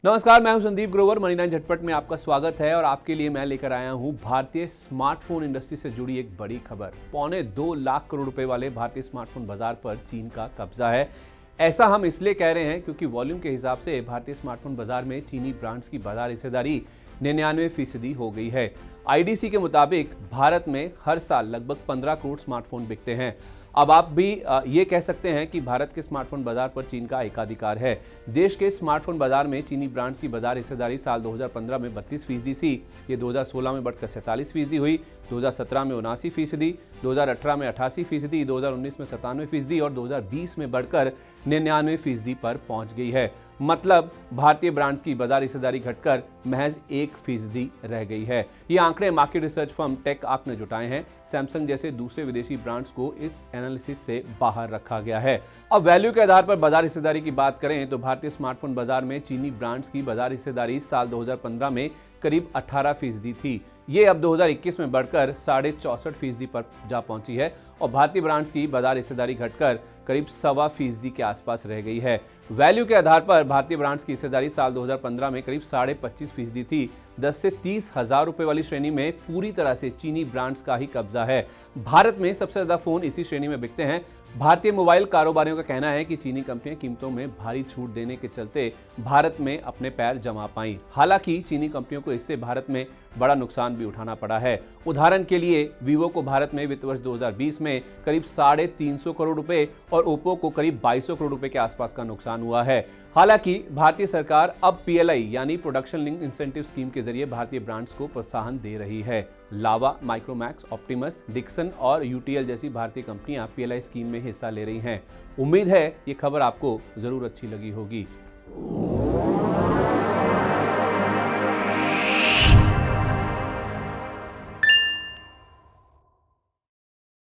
नमस्कार, मैं हूं संदीप ग्रोवर। मनी 9 झटपट में आपका स्वागत है और आपके लिए मैं लेकर आया हूं भारतीय स्मार्टफोन इंडस्ट्री से जुड़ी एक बड़ी खबर। 2.25 लाख करोड़ रुपए वाले भारतीय स्मार्टफोन बाजार पर चीन का कब्जा है। ऐसा हम इसलिए कह रहे हैं क्योंकि वॉल्यूम के हिसाब से भारतीय स्मार्टफोन बाजार में चीनी ब्रांड्स की बाजार हिस्सेदारी 99% हो गई है। आईडीसी के मुताबिक भारत में हर साल लगभग 15 करोड़ स्मार्टफोन बिकते हैं। अब आप भी ये कह सकते हैं कि भारत के स्मार्टफोन बाजार पर चीन का एकाधिकार है। देश के स्मार्टफोन बाजार में चीनी ब्रांड्स की बाजार हिस्सेदारी साल 2015 में 32% थी। ये 2016 में बढ़कर 47% हुई, 2017 में 79%, 2018 में 88%, 2019 में 97% और 2020 में बढ़कर 99% पर पहुंच गई है। मतलब भारतीय ब्रांड्स की बाजार हिस्सेदारी घटकर महज 1% रह गई है। ये आंकड़े market research firm Techarc ने जुटाए हैं। सैमसंग जैसे दूसरे विदेशी ब्रांड्स को इस एनालिसिस से बाहर रखा गया है। अब वैल्यू के आधार पर बाजार हिस्सेदारी की बात करें तो भारतीय स्मार्टफोन बाजार में चीनी ब्रांड्स की बाजार हिस्सेदारी साल 2015 में करीब 18% थी। ये अब 2021 में बढ़कर 64.5% पर जा पहुंची है और भारतीय ब्रांड्स की बाजार हिस्सेदारी घटकर करीब 1.25% के आसपास रह गई है। वैल्यू के आधार पर भारतीय ब्रांड्स की हिस्सेदारी साल 2015 में करीब 25.5% थी। 10 से 30 हजार रुपए वाली श्रेणी में पूरी तरह से चीनी ब्रांड्स का ही कब्जा है। भारत में सबसे ज्यादा फोन इसी श्रेणी में बिकते हैं। भारतीय मोबाइल कारोबारियों का कहना है कि चीनी कंपनियां कीमतों में भारी छूट देने के चलते भारत में अपने पैर जमा पाई। हालांकि चीनी कंपनियों को इससे भारत में बड़ा नुकसान भी उठाना पड़ा है। उदाहरण के लिए वीवो को भारत में वित्त वर्ष 2020 में करीब 350 करोड़ रुपए और ओप्पो को करीब 2200 करोड़ रुपए के आसपास का नुकसान हुआ है। हालांकि भारतीय सरकार अब पीएलआई यानी प्रोडक्शन लिंक इंसेंटिव स्कीम के जरिए भारतीय ब्रांड्स को प्रोत्साहन दे रही है। लावा, माइक्रोमैक्स, ऑप्टिमस, डिक्सन और यूटीएल जैसी भारतीय कंपनियां पीएलआई स्कीम में हिस्सा ले रही हैं। उम्मीद है ये खबर आपको जरूर अच्छी लगी होगी।